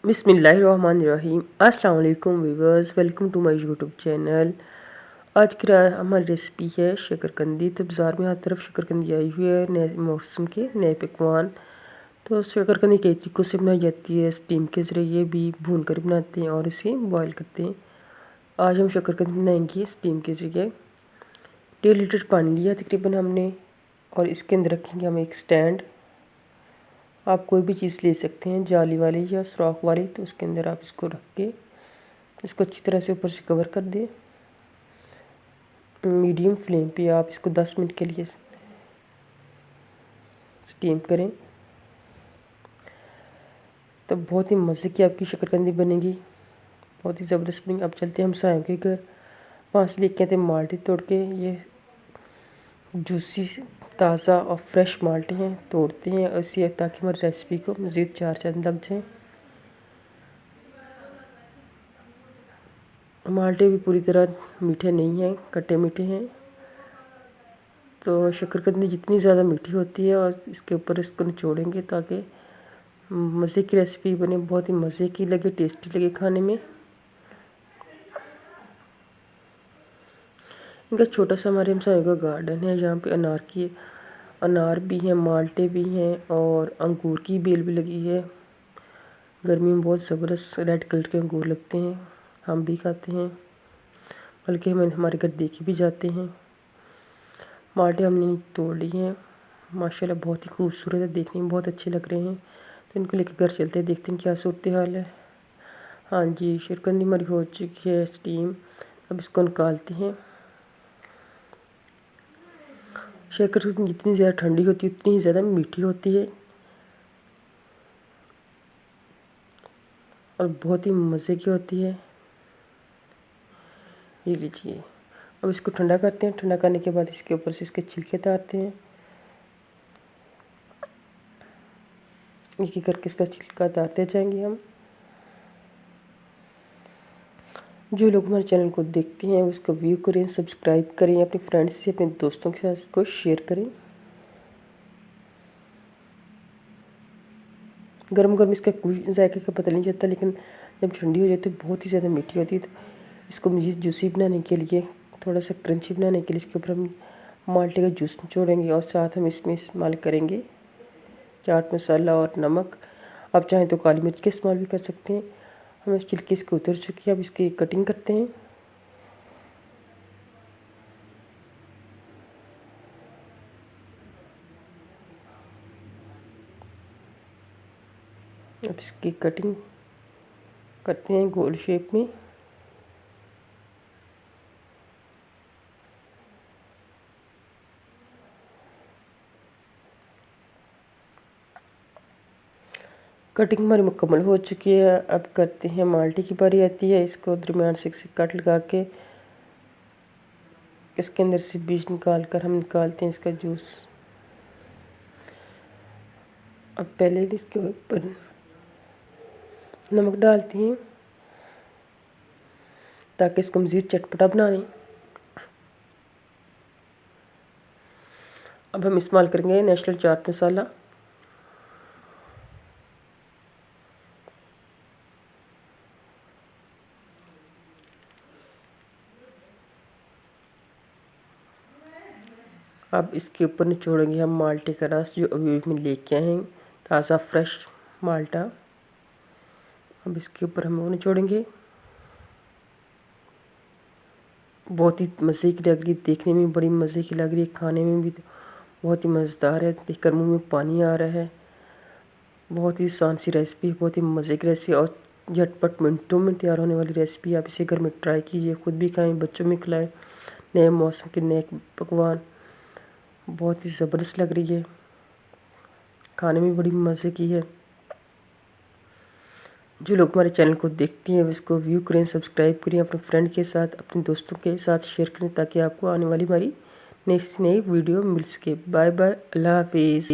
बिस्मिल्लाहिर्रहमानिर्रहीम। अस्सलाम वालेकुम viewers, welcome to my YouTube channel. आज की हमारी रेसिपी है शकरकंदी। तो बाज़ार में हर तरफ शकरकंदी आई हुई है, नए मौसम के नए पकवान। तो शकरकंदी कई तरीक़ों से बनाई जाती है, स्टीम के ज़रिए भी, भून कर बनाते हैं और इसे बॉयल करते हैं। आज हम शकरकंदी बनाएंगे स्टीम के ज़रिए। 1.5 लीटर पानी लिया तकरीबन हमने, और इसके अंदर रखेंगे हम एक स्टैंड। आप कोई भी चीज़ ले सकते हैं, जाली वाली या सुराख वाली। तो उसके अंदर आप इसको रख के इसको अच्छी तरह से ऊपर से कवर कर दें। मीडियम फ्लेम पे आप इसको 10 मिनट के लिए स्टीम करें। तो बहुत ही मज़े की आपकी शकरकंदी बनेगी, बहुत ही ज़बरदस्त बनेगी। अब चलते हैं हम सायों के घर, वहाँ से लेके आते हैं माल्टे तोड़ के। ये जूसी ताज़ा और फ्रेश माल्टे हैं, तोड़ते हैं इसी ताकि हमारी रेसिपी को मज़ीद 4 चांद लग जाएँ। माल्टे भी पूरी तरह मीठे नहीं हैं, खट्टे मीठे हैं। तो शकरकंदी जितनी ज़्यादा मीठी होती है और इसके ऊपर इसको निचोड़ेंगे ताकि मज़े की रेसिपी बने, बहुत ही मज़े की लगे, टेस्टी लगे खाने में। इनका छोटा सा हमारे हमसायों का गार्डन है, जहाँ पे अनार भी हैं, माल्टे भी हैं और अंगूर की बेल भी लगी है। गर्मी में बहुत ज़बरदस्त रेड कलर के अंगूर लगते हैं, हम भी खाते हैं, बल्कि हम हमारे घर देखे भी जाते हैं। माल्टे हमने तोड़ लिए हैं, माशाल्लाह बहुत ही खूबसूरत है, देखने में बहुत अच्छे लग रहे हैं। तो इनको लेकर घर चलते हैं, देखते हैं क्या सूरत हाल है। हाँ जी, शकरकंदी हमारी हो चुकी है स्टीम। अब इसको निकालते हैं। शकरकंदी जितनी ज़्यादा ठंडी होती है उतनी ही ज़्यादा मीठी होती है और बहुत ही मज़े की होती है। ये लीजिए, अब इसको ठंडा करते हैं। ठंडा करने के बाद इसके ऊपर से इसके छिलके उतारते हैं। एक एक करके इसका छिलका उतारते जाएंगे हम। जो लोग हमारे चैनल को देखते हैं उसको व्यू करें, सब्सक्राइब करें, अपने फ्रेंड्स से, अपने दोस्तों के साथ इसको शेयर करें। गर्म गर्म इसका कोई जायके का पता नहीं चलता, लेकिन जब ठंडी हो जाती है बहुत ही ज़्यादा मीठी होती है। तो इसको मज़ीद जूसी बनाने के लिए, थोड़ा सा क्रंची बनाने के लिए इसके ऊपर हम माल्टे का जूस निचोड़ेंगे और साथ हम इसमें इस्तेमाल करेंगे चाट मसाला और नमक। आप चाहें तो काली मिर्च का इस्तेमाल भी कर सकते हैं। हमें छिलके इसके उतर चुकी है, अब इसकी कटिंग करते हैं। अब इसकी कटिंग करते हैं गोल शेप में। कटिंग हमारी मुकम्मल हो चुकी है। अब करते हैं माल्टे की बारी आती है। इसको दरमियान से कट लगा के इसके अंदर से बीज निकाल कर हम निकालते हैं इसका जूस। अब पहले इसके ऊपर नमक डालते हैं ताकि इसको मज़ीद चटपटा बना लें। अब हम इस्तेमाल करेंगे नेशनल चाट मसाला। अब इसके ऊपर निचोड़ेंगे हम माल्टे का रस, जो अभी में लेके आए हैं, ताज़ा फ्रेश माल्टा। अब इसके ऊपर हम वो निचोड़ेंगे। बहुत ही मज़े की लग रही है, देखने में बड़ी मज़े की लग रही है, खाने में भी बहुत ही मज़ेदार है। देखकर मुंह में पानी आ रहा है। बहुत ही आसान सी रेसिपी, बहुत ही मज़े की रेसिपी और झटपट मिनटों में तैयार होने वाली रेसिपी। आप इसे घर में ट्राई कीजिए, ख़ुद भी खाएं, बच्चों में खिलाएं। नए मौसम के नए पकवान, बहुत ही ज़बरदस्त लग रही है, खाने में बड़ी मज़े की है। जो लोग हमारे चैनल को देखते हैं इसको व्यू करें, सब्सक्राइब करें, अपने फ्रेंड के साथ, अपने दोस्तों के साथ शेयर करें ताकि आपको आने वाली हमारी नेक्स्ट नई वीडियो मिल सके। बाय बाय, अल्लाह हाफिज़।